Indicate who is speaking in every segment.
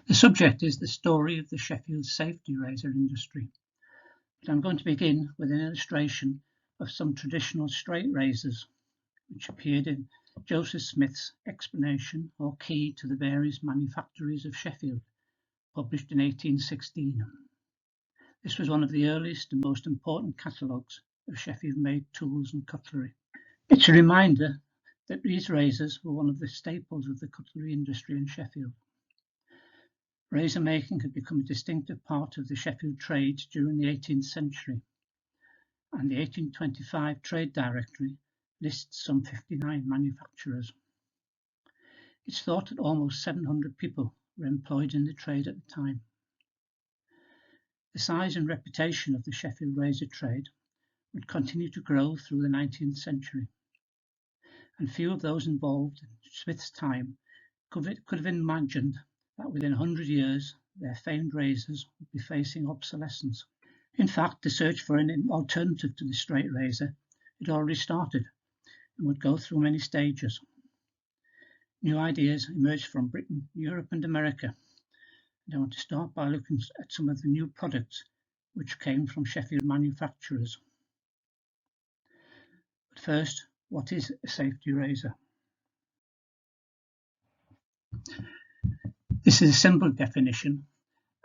Speaker 1: The subject is the story of the Sheffield safety razor industry. But I'm going to begin with an illustration of some traditional straight razors, which appeared in Joseph Smith's Explanation or Key to the Various Manufactories of Sheffield, published in 1816. This was one of the earliest and most important catalogues of Sheffield-made tools and cutlery. It's a reminder that these razors were one of the staples of the cutlery industry in Sheffield. Razor making had become a distinctive part of the Sheffield trade during the 18th century, and the 1825 Trade Directory lists some 59 manufacturers. It's thought that almost 700 people were employed in the trade at the time. The size and reputation of the Sheffield razor trade would continue to grow through the 19th century, and few of those involved in Smith's time could have imagined that within 100 years their famed razors would be facing obsolescence. In fact, the search for an alternative to the straight razor had already started and would go through many stages. New ideas emerged from Britain, Europe and America. And I want to start by looking at some of the new products which came from Sheffield manufacturers. But first, what is a safety razor? This is a simple definition: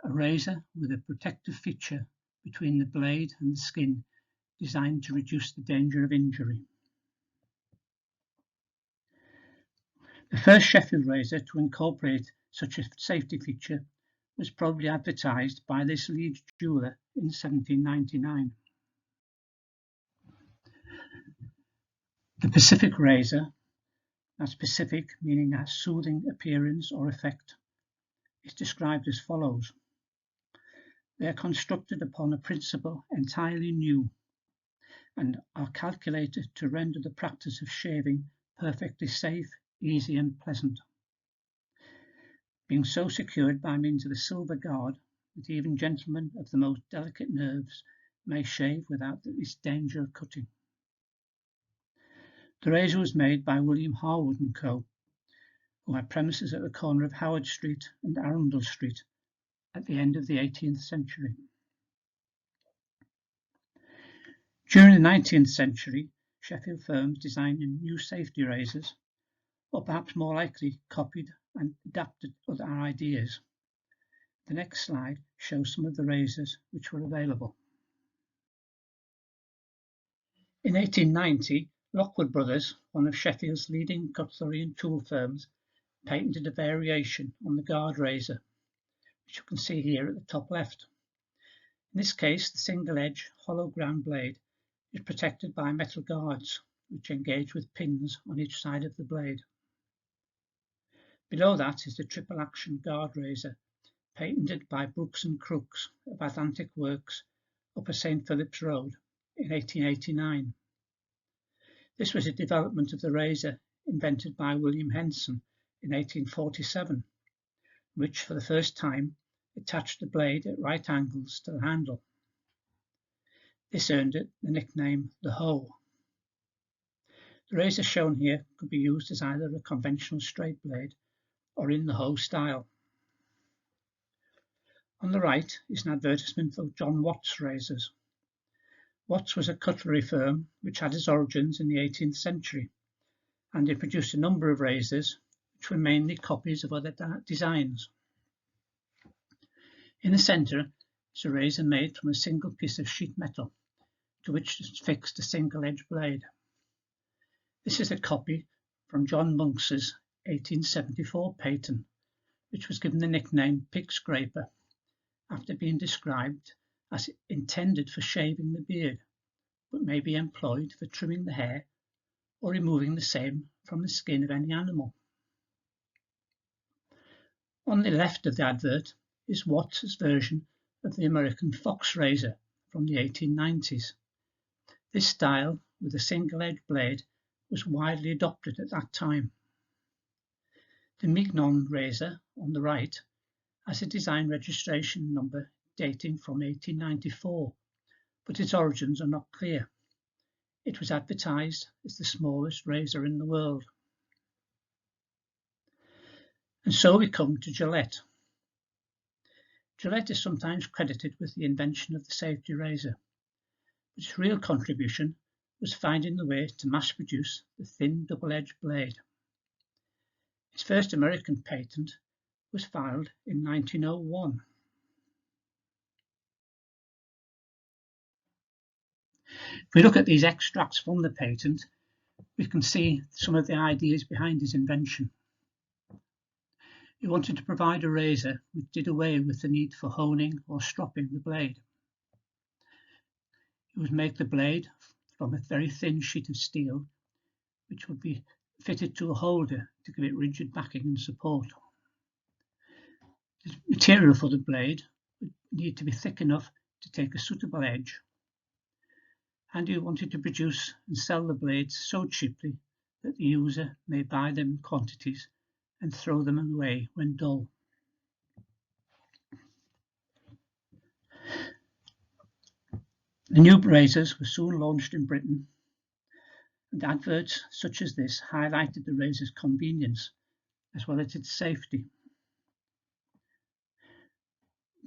Speaker 1: a razor with a protective feature between the blade and the skin designed to reduce the danger of injury. The first Sheffield razor to incorporate such a safety feature was probably advertised by this Leeds jeweller in 1799. The Pacific razor, that's Pacific meaning a soothing appearance or effect, is described as follows. They are constructed upon a principle entirely new and are calculated to render the practice of shaving perfectly safe, easy and pleasant, being so secured by means of a silver guard that even gentlemen of the most delicate nerves may shave without the least danger of cutting. The razor was made by William Harwood & Co., who had premises at the corner of Howard Street and Arundel Street at the end of the 18th century. During the 19th century, Sheffield firms designed new safety razors, or perhaps more likely copied and adapted other ideas. The next slide shows some of the razors which were available. In 1890, Lockwood Brothers, one of Sheffield's leading cutlery and tool firms, patented a variation on the guard razor, which you can see here at the top left. In this case, the single-edge hollow ground blade is protected by metal guards, which engage with pins on each side of the blade. Below that is the triple-action guard razor, patented by Brooks and Crooks of Atlantic Works, Upper St. Philip's Road, in 1889. This was a development of the razor invented by William Henson in 1847, which for the first time attached the blade at right angles to the handle. This earned it the nickname the hoe. The razor shown here could be used as either a conventional straight blade or in the hoe style. On the right is an advertisement for John Watt's razors. Watts was a cutlery firm which had its origins in the 18th century, and it produced a number of razors which were mainly copies of other designs. In the centre is a razor made from a single piece of sheet metal, to which is fixed a single-edge blade. This is a copy from John Monks's 1874 patent, which was given the nickname pig scraper, after being described as intended for shaving the beard, but may be employed for trimming the hair or removing the same from the skin of any animal. On the left of the advert is Watts' version of the American fox razor from the 1890s. This style, with a single-edge blade, was widely adopted at that time. The Mignon razor on the right has a design registration number dating from 1894, but its origins are not clear. It was advertised as the smallest razor in the world. And so we come to Gillette. Gillette is sometimes credited with the invention of the safety razor, but its real contribution was finding the way to mass produce the thin double-edged blade. Its first American patent was filed in 1901. If we look at these extracts from the patent, we can see some of the ideas behind his invention. He wanted to provide a razor which did away with the need for honing or stropping the blade. He would make the blade from a very thin sheet of steel, which would be fitted to a holder to give it rigid backing and support. The material for the blade would need to be thick enough to take a suitable edge, and he wanted to produce and sell the blades so cheaply that the user may buy them in quantities and throw them away when dull. The new razors were soon launched in Britain, and adverts such as this highlighted the razor's convenience as well as its safety.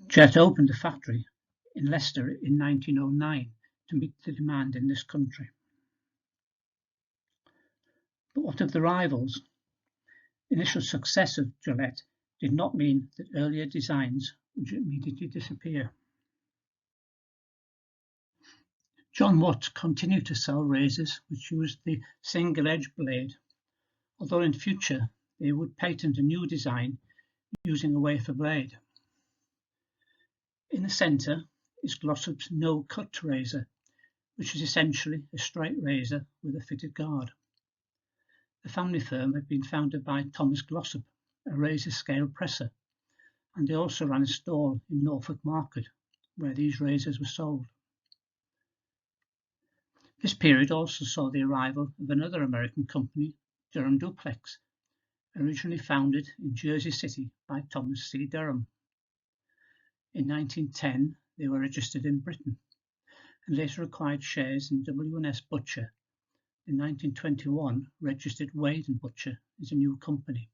Speaker 1: Gillette opened a factory in Leicester in 1909 to meet the demand in this country. But what of the rivals? Initial success of Gillette did not mean that earlier designs would immediately disappear. John Watt continued to sell razors which used the single-edge blade, although in future they would patent a new design using a wafer blade. In the centre is Glossop's no-cut razor, which is essentially a straight razor with a fitted guard. The family firm had been founded by Thomas Glossop, a razor scale presser, and they also ran a stall in Norfolk Market where these razors were sold. This period also saw the arrival of another American company, Durham Duplex, originally founded in Jersey City by Thomas C. Durham. In 1910, they were registered in Britain and later acquired shares in W&S Butcher. In 1921, registered Wade & Butcher as a new company.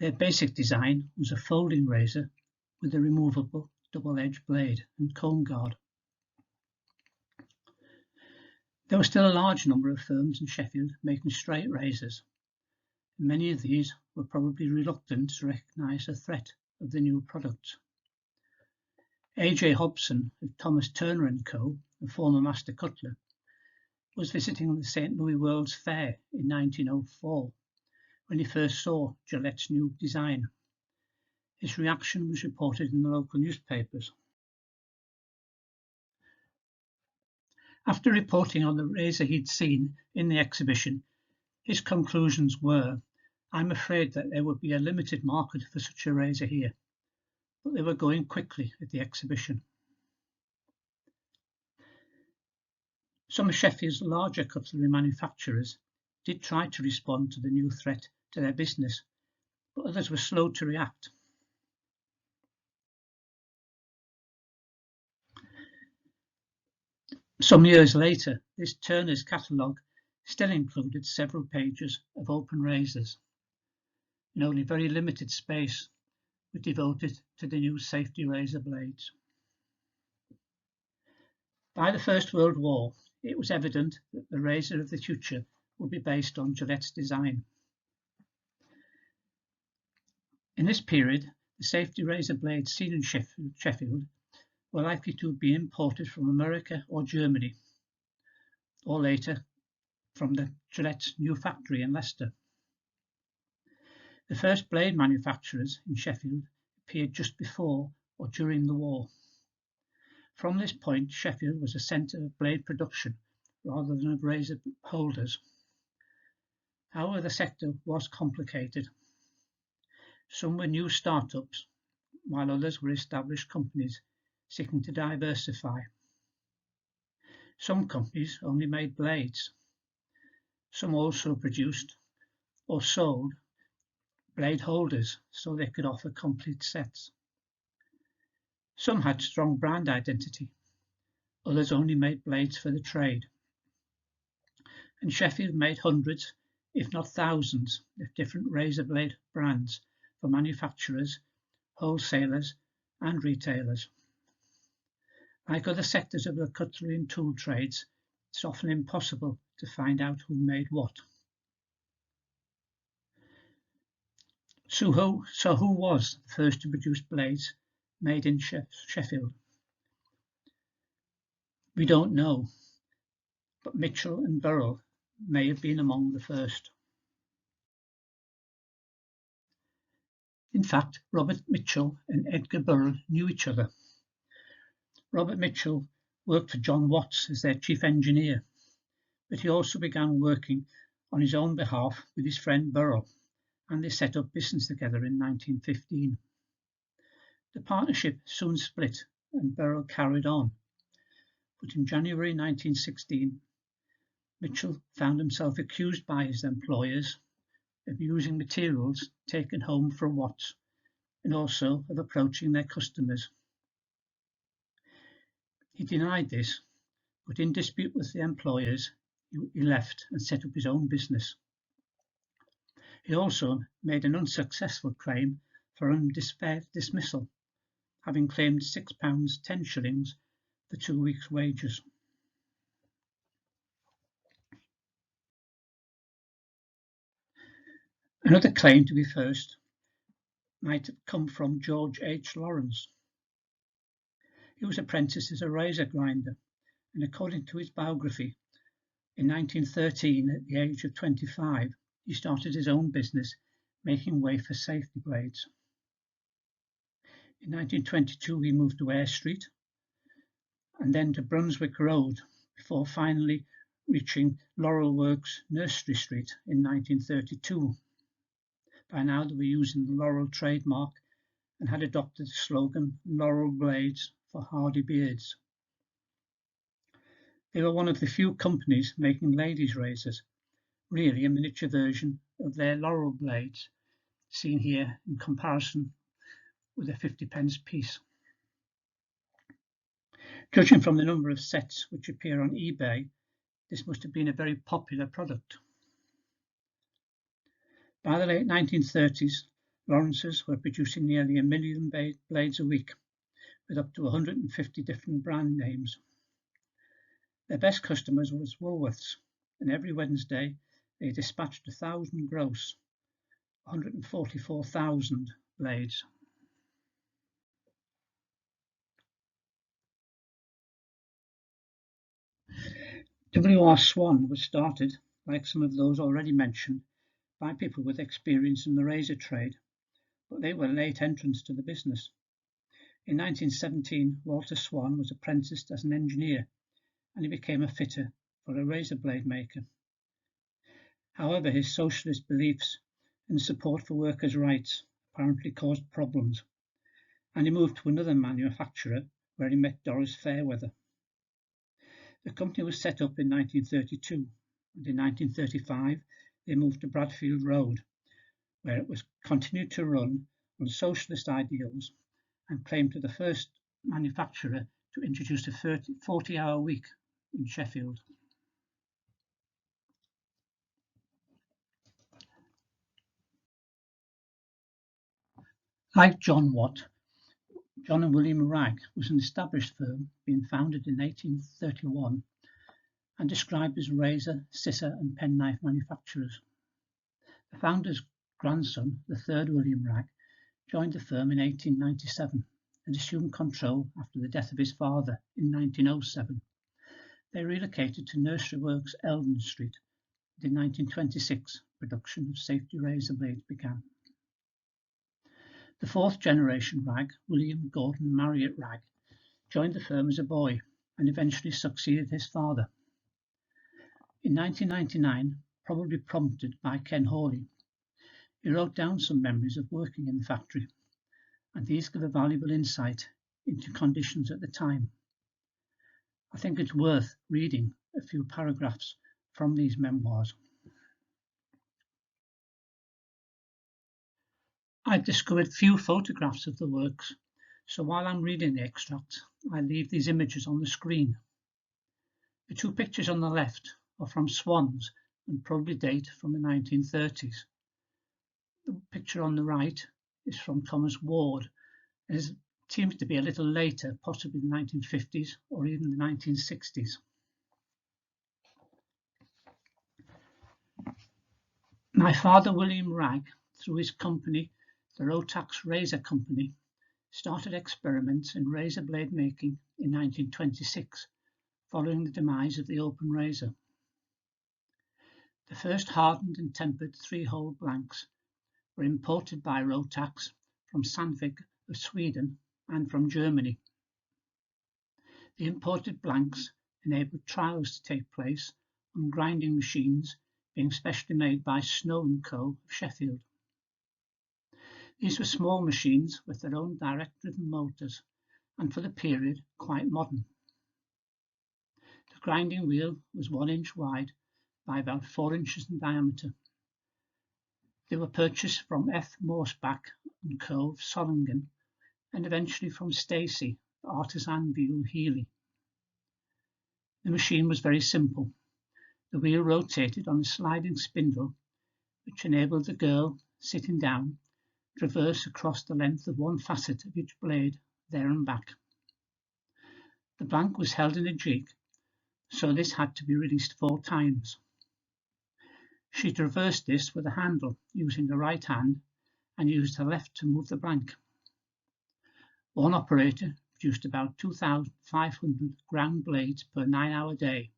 Speaker 1: Their basic design was a folding razor with a removable double-edged blade and comb guard. There were still a large number of firms in Sheffield making straight razors. Many of these were probably reluctant to recognise the threat of the new product. A.J. Hobson of Thomas Turner & Co., a former master cutler, was visiting the St. Louis World's Fair in 1904 when he first saw Gillette's new design. His reaction was reported in the local newspapers. After reporting on the razor he'd seen in the exhibition, his conclusions were, "I'm afraid that there would be a limited market for such a razor here," but they were going quickly at the exhibition. Some of Sheffield's larger cutlery manufacturers did try to respond to the new threat to their business, but others were slow to react. Some years later, this Turner's catalogue still included several pages of open razors, and only very limited space was devoted to the new safety razor blades. By the First World War, it was evident that the razor of the future would be based on Gillette's design. In this period, the safety razor blades seen in Sheffield were likely to be imported from America or Germany, or later from the Gillette's new factory in Leicester. The first blade manufacturers in Sheffield appeared just before or during the war. From this point, Sheffield was a centre of blade production rather than of razor holders. However, the sector was complicated. Some were new startups, while others were established companies seeking to diversify. Some companies only made blades. Some also produced or sold blade holders so they could offer complete sets. Some had strong brand identity. Others only made blades for the trade. And Sheffield made hundreds, if not thousands, of different razor blade brands for manufacturers, wholesalers, and retailers. Like other sectors of the cutlery and tool trades, it's often impossible to find out who made what. So who was the first to produce blades made in Sheffield? We don't know, but Mitchell and Burrell may have been among the first. In fact, Robert Mitchell and Edgar Burrell knew each other. Robert Mitchell worked for John Watts as their chief engineer, but he also began working on his own behalf with his friend Burrell, and they set up business together in 1915. The partnership soon split and Burrell carried on, but in January 1916, Mitchell found himself accused by his employers of using materials taken home from Watts and also of approaching their customers. He denied this, but in dispute with the employers, he left and set up his own business. He also made an unsuccessful claim for undisputed dismissal, having claimed £6 10 shillings for 2 weeks' wages. Another claim to be first might have come from George H. Lawrence. He was apprenticed as a razor grinder, and according to his biography, in 1913, at the age of 25, he started his own business, making way for safety blades. In 1922, he moved to Eyre Street and then to Brunswick Road, before finally reaching Laurel Works, Nursery Street in 1932. By now, they were using the Laurel trademark and had adopted the slogan "Laurel Blades for Hardy Beards." They were one of the few companies making ladies' razors, really a miniature version of their Laurel blades, seen here in comparison with a 50p piece. Judging from the number of sets which appear on eBay, this must have been a very popular product. By the late 1930s, Lawrence's were producing nearly 1 million blades a week, with up to 150 different brand names. Their best customers was Woolworths, and every Wednesday they dispatched 1,000 gross, 144,000 blades. W.R. Swan was started, like some of those already mentioned, by people with experience in the razor trade, but they were late entrants to the business. In 1917, Walter Swan was apprenticed as an engineer, and he became a fitter for a razor blade maker. However, his socialist beliefs and support for workers' rights apparently caused problems, and he moved to another manufacturer where he met Doris Fairweather. The company was set up in 1932, and in 1935 they moved to Bradfield Road, where it was continued to run on socialist ideals and claimed to the first manufacturer to introduce a 40-hour week in Sheffield. Like John Watt, John and William Wragg was an established firm being founded in 1831 and described as razor, scissor and penknife manufacturers. The founder's grandson, the third William Wragg, joined the firm in 1897 and assumed control after the death of his father in 1907. They relocated to Nursery Works, Eldon Street, and in 1926 production of safety razor blades began. The fourth generation Wragg, William Gordon Marriott Wragg, joined the firm as a boy and eventually succeeded his father. In 1999, probably prompted by Ken Hawley, he wrote down some memories of working in the factory, and these give a valuable insight into conditions at the time. I think it's worth reading a few paragraphs from these memoirs. I've discovered few photographs of the works, so while I'm reading the extract, I leave these images on the screen. The two pictures on the left are from swans and probably date from the 1930s. The picture on the right is from Thomas Ward and is It seems to be a little later, possibly the 1950s or even the 1960s. My father, William Ragg, through his company, the Rotax Razor Company, started experiments in razor blade making in 1926, following the demise of the open razor. The first hardened and tempered 3-hole blanks were imported by Rotax from Sandvik of Sweden and from Germany. The imported blanks enabled trials to take place on grinding machines being specially made by Snow & Co. of Sheffield. These were small machines with their own direct-driven motors and for the period quite modern. The grinding wheel was 1 inch wide by about 4 inches in diameter. They were purchased from F. Morsbach & Co. of Solingen and eventually from Stacey, the artisan wheel Healy. The machine was very simple. The wheel rotated on a sliding spindle, which enabled the girl, sitting down, to traverse across the length of one facet of each blade, there and back. The blank was held in a jig, so this had to be released 4 times. She traversed this with a handle, using the right hand, and used her left to move the blank. One operator produced about 2,500 ground blades per 9-hour day,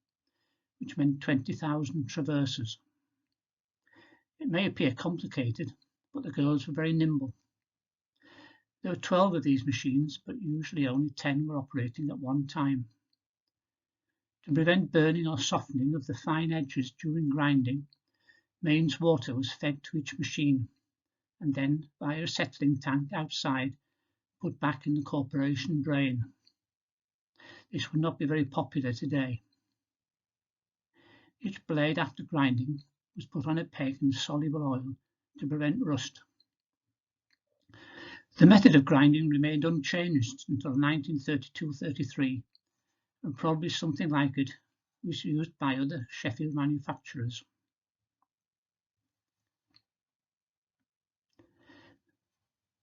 Speaker 1: which meant 20,000 traverses. It may appear complicated, but the girls were very nimble. There were 12 of these machines, but usually only 10 were operating at one time. To prevent burning or softening of the fine edges during grinding, mains water was fed to each machine, and then, via a settling tank outside, put back in the corporation drain. This would not be very popular today. Each blade after grinding was put on a peg in soluble oil to prevent rust. The method of grinding remained unchanged until 1932-33, and probably something like it was used by other Sheffield manufacturers.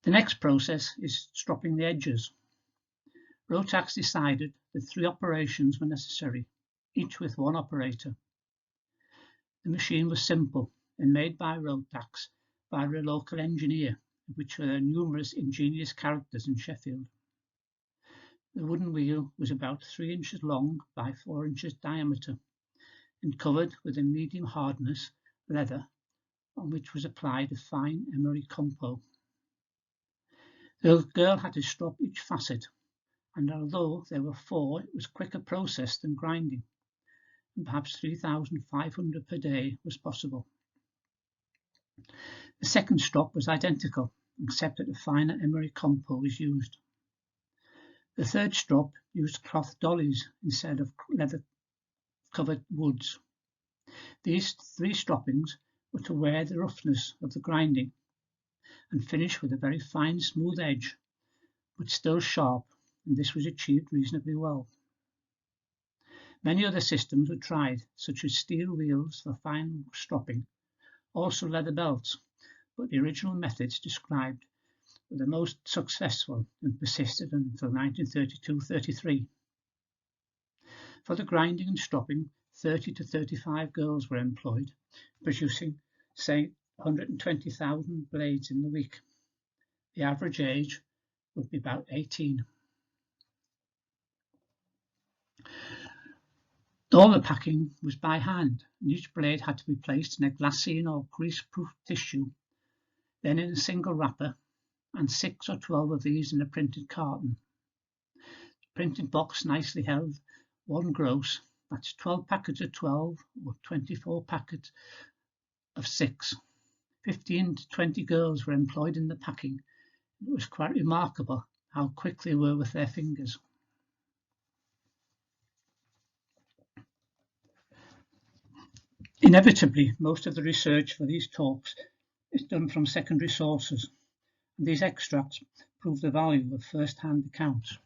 Speaker 1: The next process is stropping the edges. Rotax decided that 3 operations were necessary, each with 1 operator. The machine was simple and made by Rotax by a local engineer, of which there are numerous ingenious characters in Sheffield. The wooden wheel was about 3 inches long by 4 inches diameter and covered with a medium hardness leather on which was applied a fine emery compo. The girl had to strop each facet, and although there were 4, it was quicker process than grinding, and perhaps 3,500 per day was possible. The second strop was identical, except that a finer emery compo was used. The third strop used cloth dollies instead of leather-covered woods. These 3 stroppings were to wear the roughness of the grinding and finish with a very fine smooth edge, but still sharp, and this was achieved reasonably well. Many other systems were tried, such as steel wheels for fine stropping, also leather belts, but the original methods described were the most successful and persisted until 1932-33. For the grinding and stropping, 30 to 35 girls were employed, producing, say, 120,000 blades in the week. The average age would be about 18. All the packing was by hand, and each blade had to be placed in a glassine or grease-proof tissue, then in a single wrapper, and 6 or 12 of these in a printed carton. The printed box nicely held 1 gross, that's 12 packets of 12 or 24 packets of 6. 15 to 20 girls were employed in the packing. It was quite remarkable how quick they were with their fingers. Inevitably, most of the research for these talks is done from secondary sources, and these extracts prove the value of first-hand accounts.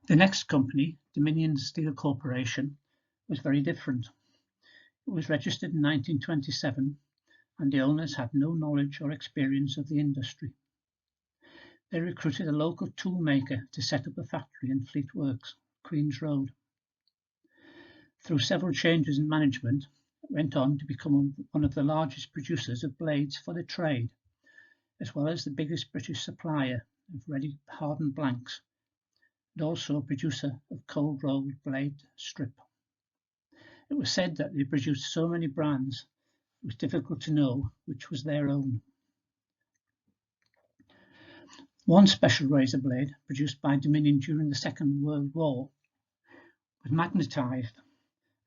Speaker 1: The next company, Dominion Steel Corporation, was very different. It was registered in 1927 and the owners had no knowledge or experience of the industry. They recruited a local toolmaker to set up a factory in Fleet Works, Queen's Road. Through several changes in management, it went on to become one of the largest producers of blades for the trade, as well as the biggest British supplier of ready hardened blanks, and also a producer of cold rolled blade strip. It was said that they produced so many brands it was difficult to know which was their own. One special razor blade produced by Dominion during the Second World War was magnetised,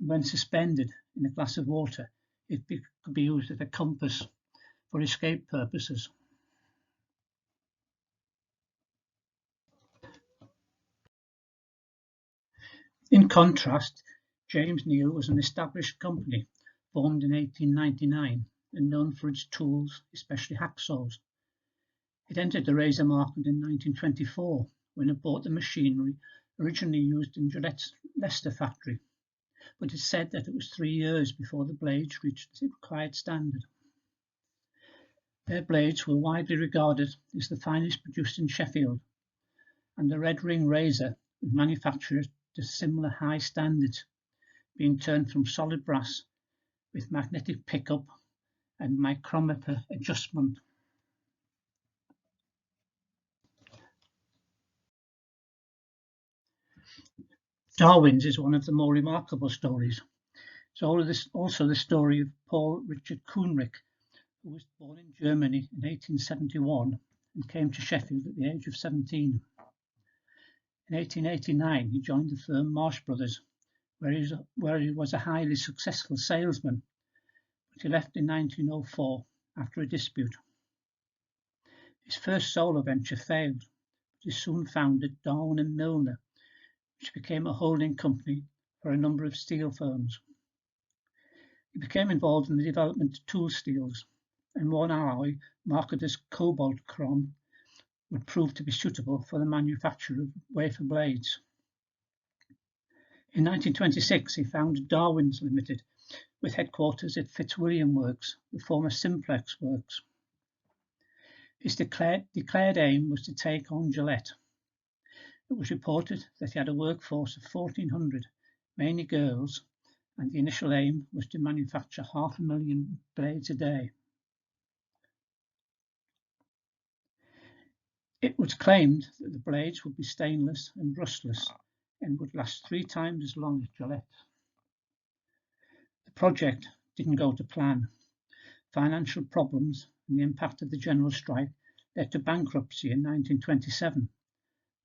Speaker 1: and when suspended in a glass of water it could be used as a compass for escape purposes. In contrast, James Neal was an established company formed in 1899 and known for its tools, especially hacksaws. It entered the razor market in 1924 when it bought the machinery originally used in Gillette's Leicester factory, but it said that it was 3 years before the blades reached the required standard. Their blades were widely regarded as the finest produced in Sheffield, and the red ring razor was manufactured to similar high standards, being turned from solid brass with magnetic pickup and micrometer adjustment. Darwin's is one of the more remarkable stories. It's also the story of Paul Richard Kuhnrich, who was born in Germany in 1871 and came to Sheffield at the age of 17. In 1889, he joined the firm Marsh Brothers, where he was a highly successful salesman, but he left in 1904 after a dispute. His first solo venture failed, but he soon founded Darwin and Milner, which became a holding company for a number of steel firms. He became involved in the development of tool steels, and one alloy, marketed as cobalt chrome, would prove to be suitable for the manufacture of wafer blades. In 1926, he founded Darwin's Limited, with headquarters at Fitzwilliam Works, the former Simplex Works. His declared aim was to take on Gillette. It was reported that he had a workforce of 1,400, mainly girls, and the initial aim was to manufacture 500,000 blades a day. It was claimed that the blades would be stainless and rustless and would last 3 times as long as Gillette. The project didn't go to plan. Financial problems and the impact of the general strike led to bankruptcy in 1927,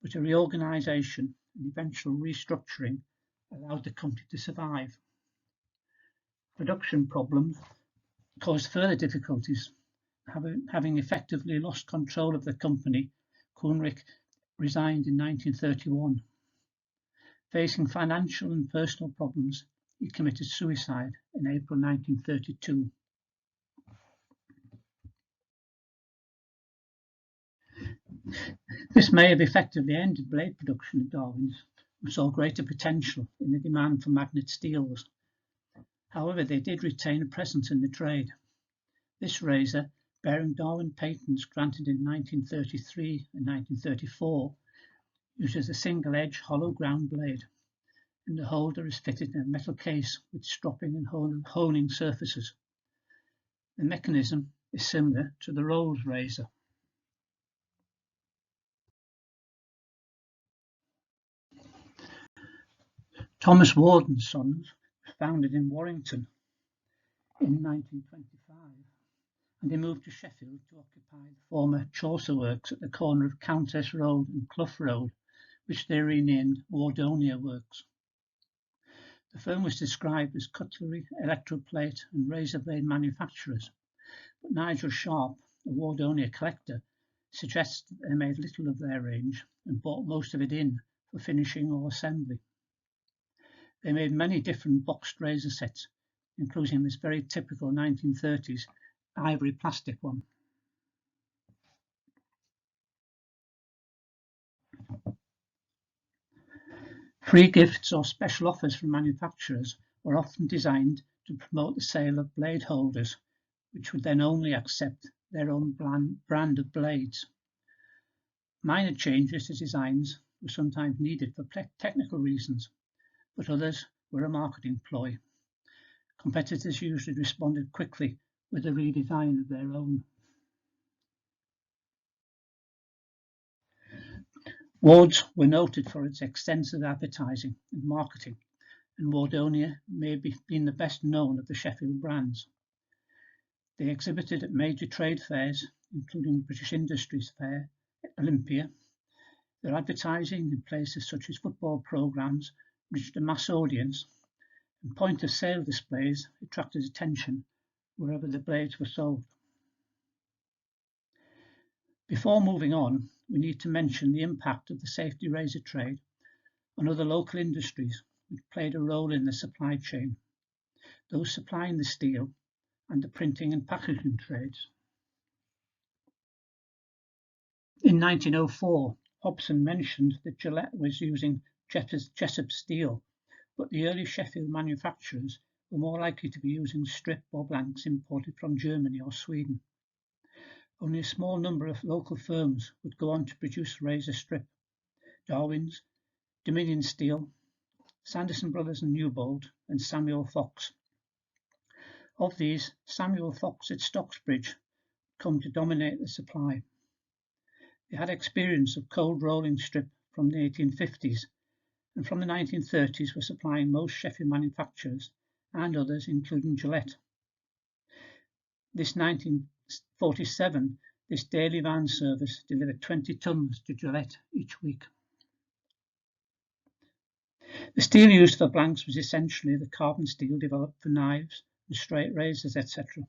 Speaker 1: but a reorganisation and eventual restructuring allowed the company to survive. Production problems caused further difficulties. Having effectively lost control of the company, Kuhnrich resigned in 1931. Facing financial and personal problems, he committed suicide in April 1932. This may have effectively ended blade production at Darwin's, who saw greater potential in the demand for magnet steels. However, they did retain a presence in the trade. This razor, bearing Darwin patents granted in 1933 and 1934, uses a single-edge hollow ground blade, and the holder is fitted in a metal case with stropping and honing surfaces. The mechanism is similar to the Rolls razor. Thomas Ward and Sons was founded in Warrington in 1925, and they moved to Sheffield to occupy the former Chaucer Works at the corner of Countess Road and Clough Road, which they renamed Wardonia Works. The firm was described as cutlery, electroplate and razor blade manufacturers, but Nigel Sharp, a Wardonia collector, suggests that they made little of their range and bought most of it in for finishing or assembly. They made many different boxed razor sets, including this very typical 1930s ivory plastic one. Free gifts or special offers from manufacturers were often designed to promote the sale of blade holders, which would then only accept their own brand of blades. Minor changes to designs were sometimes needed for technical reasons, but others were a marketing ploy. Competitors usually responded quickly with a redesign of their own. Wards were noted for its extensive advertising and marketing, and Wardonia may have been the best known of the Sheffield brands. They exhibited at major trade fairs, including the British Industries Fair, Olympia. Their advertising in places such as football programmes reached a mass audience, and point-of-sale displays attracted attention wherever the blades were sold. Before moving on, we need to mention the impact of the safety razor trade on other local industries which played a role in the supply chain, those supplying the steel and the printing and packaging trades. In 1904, Hobson mentioned that Gillette was using Jessup steel, but the early Sheffield manufacturers were more likely to be using strip or blanks imported from Germany or Sweden. Only a small number of local firms would go on to produce razor strip: Darwin's, Dominion Steel, Sanderson Brothers and Newbold, and Samuel Fox. Of these, Samuel Fox at Stocksbridge come to dominate the supply. They had experience of cold rolling strip from the 1850s, and from the 1930s were supplying most Sheffield manufacturers and others, including Gillette. This 1947, this daily van service delivered 20 tons to Gillette each week. The steel used for blanks was essentially the carbon steel developed for knives and straight razors, etc.,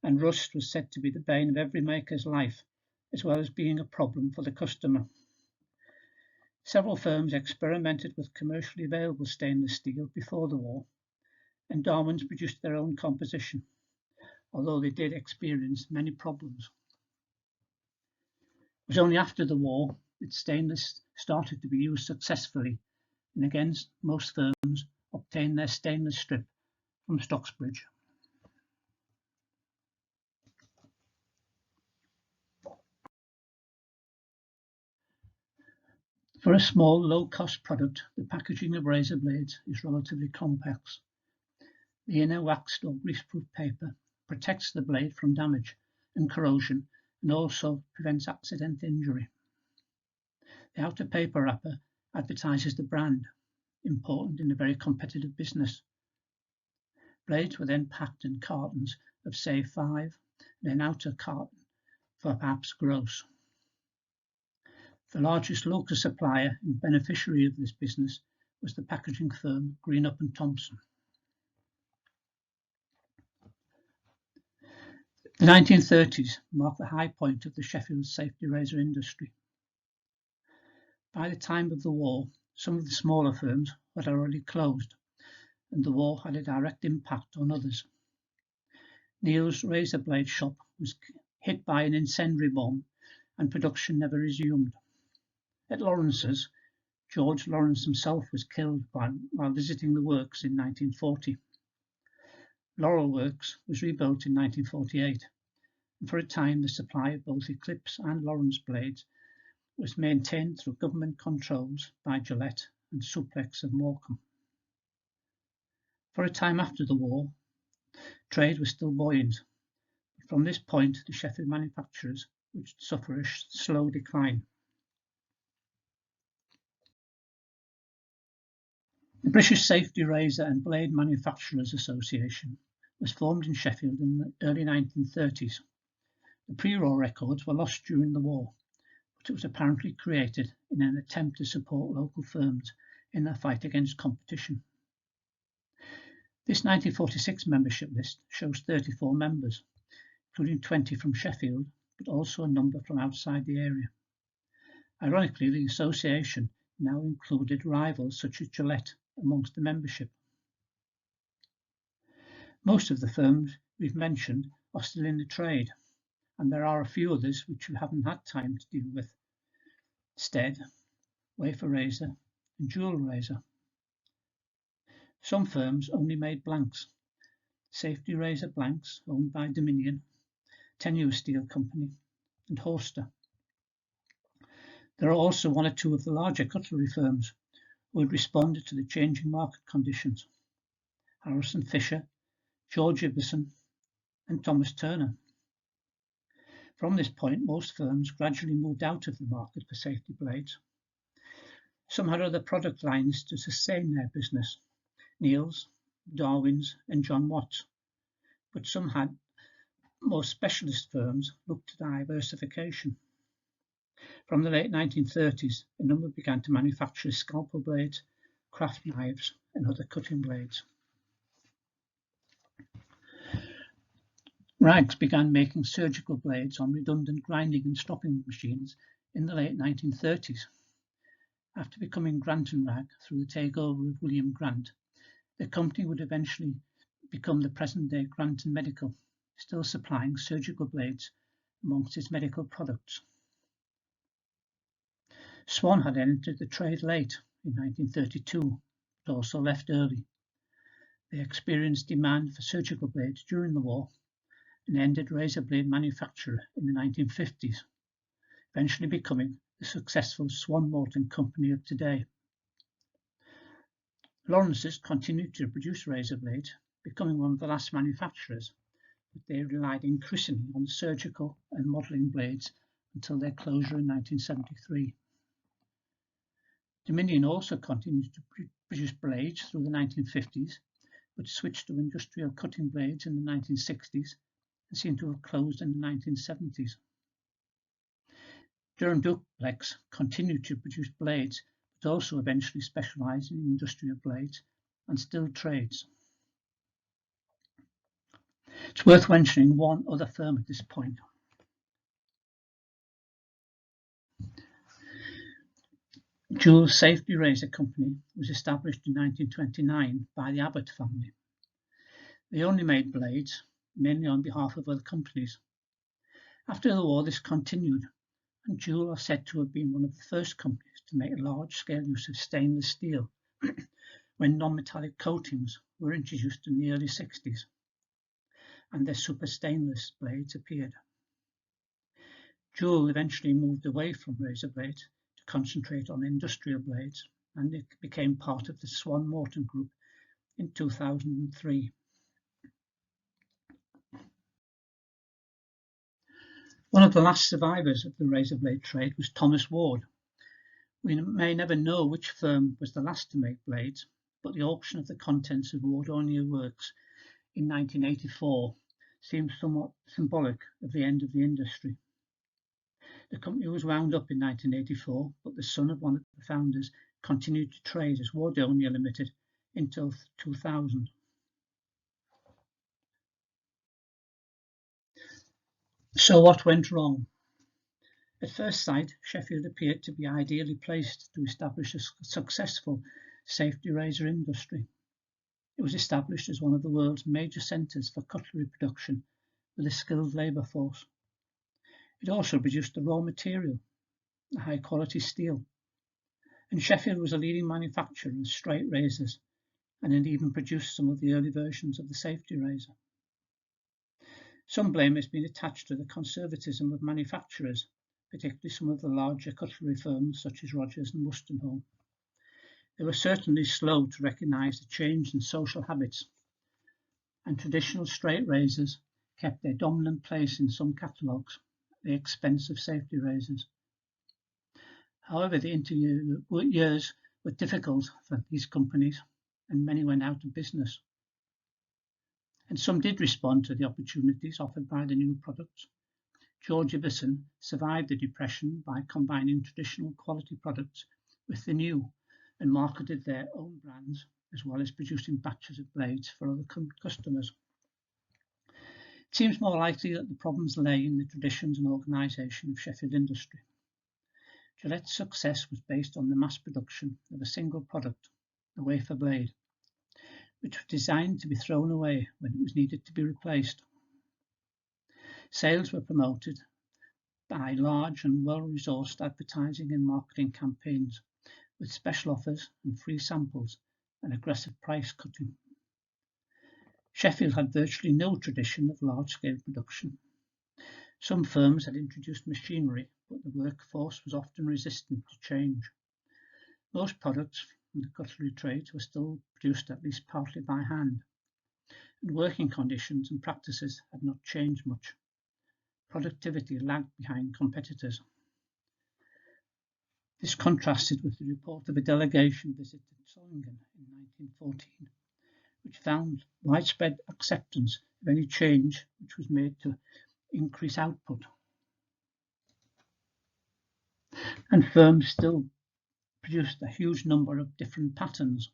Speaker 1: and rust was said to be the bane of every maker's life, as well as being a problem for the customer. Several firms experimented with commercially available stainless steel before the war, and Darwin's produced their own composition, although they did experience many problems. It was only after the war that stainless started to be used successfully, and again most firms obtained their stainless strip from Stocksbridge. For a small, low-cost product, the packaging of razor blades is relatively complex. The inner waxed or greaseproof paper protects the blade from damage and corrosion, and also prevents accidental injury. The outer paper wrapper advertises the brand, important in a very competitive business. Blades were then packed in cartons of say 5, and an outer carton for perhaps gross. The largest local supplier and beneficiary of this business was the packaging firm Greenup and Thompson. The 1930s marked the high point of the Sheffield safety razor industry. By the time of the war, some of the smaller firms had already closed, and the war had a direct impact on others. Neil's razor blade shop was hit by an incendiary bomb, and production never resumed. At Lawrence's, George Lawrence himself was killed while visiting the works in 1940. Laurel Works was rebuilt in 1948, and for a time the supply of both Eclipse and Lawrence blades was maintained through government controls by Gillette and Suplex of Morecambe. For a time after the war, trade was still buoyant, but from this point the Sheffield manufacturers would suffer a slow decline. The British Safety Razor and Blade Manufacturers Association was formed in Sheffield in the early 1930s. The pre-war records were lost during the war, but it was apparently created in an attempt to support local firms in their fight against competition. This 1946 membership list shows 34 members, including 20 from Sheffield, but also a number from outside the area. Ironically, the association now included rivals such as Gillette amongst the membership. Most of the firms we've mentioned are still in the trade, and there are a few others which we haven't had time to deal with: Stead, Wafer Razor, and Jewel Razor. Some firms only made blanks. Safety Razor Blanks, owned by Dominion, Tenure Steel Company, and Holster. There are also one or two of the larger cutlery firms who had responded to the changing market conditions: Harrison Fisher, George Ibbotson, and Thomas Turner. From this point, most firms gradually moved out of the market for safety blades. Some had other product lines to sustain their business: Neil's, Darwin's, and John Watt's. But some had more specialist firms looked to diversification. From the late 1930s, a number began to manufacture scalpel blades, craft knives, and other cutting blades. Rags began making surgical blades on redundant grinding and stopping machines in the late 1930s. After becoming Grant & Rag through the takeover of William Grant, the company would eventually become the present-day Grant & Medical, still supplying surgical blades amongst its medical products. Swan had entered the trade late in 1932, but also left early. They experienced demand for surgical blades during the war and ended razor blade manufacture in the 1950s, eventually becoming the successful Swan Moulton company of today. Lawrence's continued to produce razor blades, becoming one of the last manufacturers, but they relied increasingly on surgical and modelling blades until their closure in 1973. Dominion also continued to produce blades through the 1950s, but switched to industrial cutting blades in the 1960s and seem to have closed in the 1970s. Durham Duplex continued to produce blades, but also eventually specialised in industrial blades and still trades. It's worth mentioning one other firm at this point. Jewel Safety Razor Company was established in 1929 by the Abbott family. They only made blades, mainly on behalf of other companies. After the war, this continued, and Jewel are said to have been one of the first companies to make large-scale use of stainless steel when non-metallic coatings were introduced in the early 60s, and their super stainless blades appeared. Jewel eventually moved away from razor blades to concentrate on industrial blades, and it became part of the Swan Moulton Group in 2003. One of the last survivors of the razor blade trade was Thomas Ward. We may never know which firm was the last to make blades, but the auction of the contents of Wardonia Works in 1984 seems somewhat symbolic of the end of the industry. The company was wound up in 1984, but the son of one of the founders continued to trade as Wardonia Limited until 2000. So what went wrong? At first sight, Sheffield appeared to be ideally placed to establish a successful safety razor industry. It was established as one of the world's major centres for cutlery production with a skilled labour force. It also produced the raw material, the high-quality steel, and Sheffield was a leading manufacturer of straight razors and had even produced some of the early versions of the safety razor. Some blame has been attached to the conservatism of manufacturers, particularly some of the larger cutlery firms such as Rogers and Wustenholme. They were certainly slow to recognise the change in social habits, and traditional straight razors kept their dominant place in some catalogues at the expense of safety razors. However, the years were difficult for these companies, and many went out of business. And some did respond to the opportunities offered by the new products. George Ibbotson survived the Depression by combining traditional quality products with the new and marketed their own brands, as well as producing batches of blades for other customers. It seems more likely that the problems lay in the traditions and organisation of Sheffield industry. Gillette's success was based on the mass production of a single product, the wafer blade, which was designed to be thrown away when it was needed to be replaced. Sales were promoted by large and well-resourced advertising and marketing campaigns, with special offers and free samples and aggressive price cutting. Sheffield had virtually no tradition of large-scale production. Some firms had introduced machinery, but the workforce was often resistant to change. Most products from the cutlery trades were still produced at least partly by hand, and working conditions and practices had not changed much. Productivity lagged behind competitors. This contrasted with the report of a delegation visited Solingen in 1914, which found widespread acceptance of any change which was made to increase output. And firms still produced a huge number of different patterns.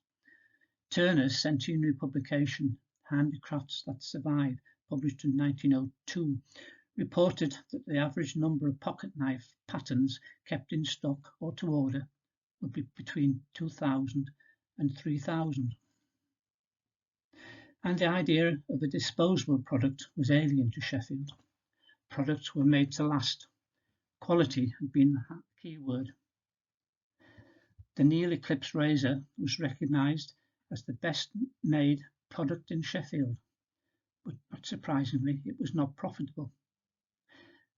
Speaker 1: Turner's centenary publication, Handicrafts That Survive, published in 1902, reported that the average number of pocket knife patterns kept in stock or to order would be between 2,000 and 3,000. And the idea of a disposable product was alien to Sheffield. Products were made to last. Quality had been the key word. The Neil Eclipse razor was recognised as the best made product in Sheffield, but not surprisingly, it was not profitable.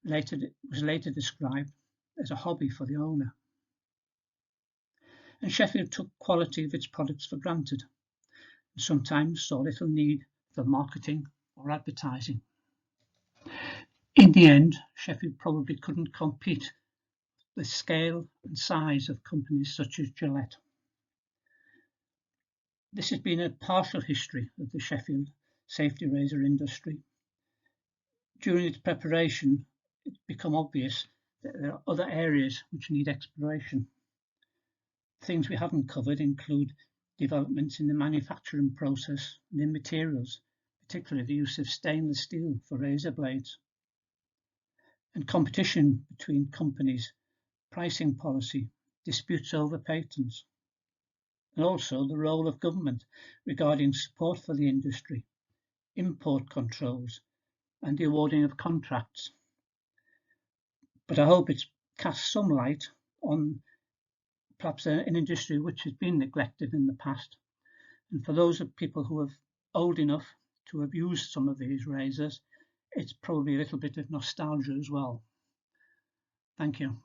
Speaker 1: It was later described as a hobby for the owner. And Sheffield took quality of its products for granted, and sometimes saw little need for marketing or advertising. In the end, Sheffield probably couldn't compete with the scale and size of companies such as Gillette. This has been a partial history of the Sheffield safety razor industry. During its preparation, it's become obvious that there are other areas which need exploration. Things we haven't covered include developments in the manufacturing process and in materials, particularly the use of stainless steel for razor blades, and competition between companies, pricing policy, disputes over patents, and also the role of government regarding support for the industry, import controls, and the awarding of contracts. But I hope it's cast some light on perhaps an industry which has been neglected in the past. And for those of people who are old enough to have used some of these razors, it's probably a little bit of nostalgia as well. Thank you.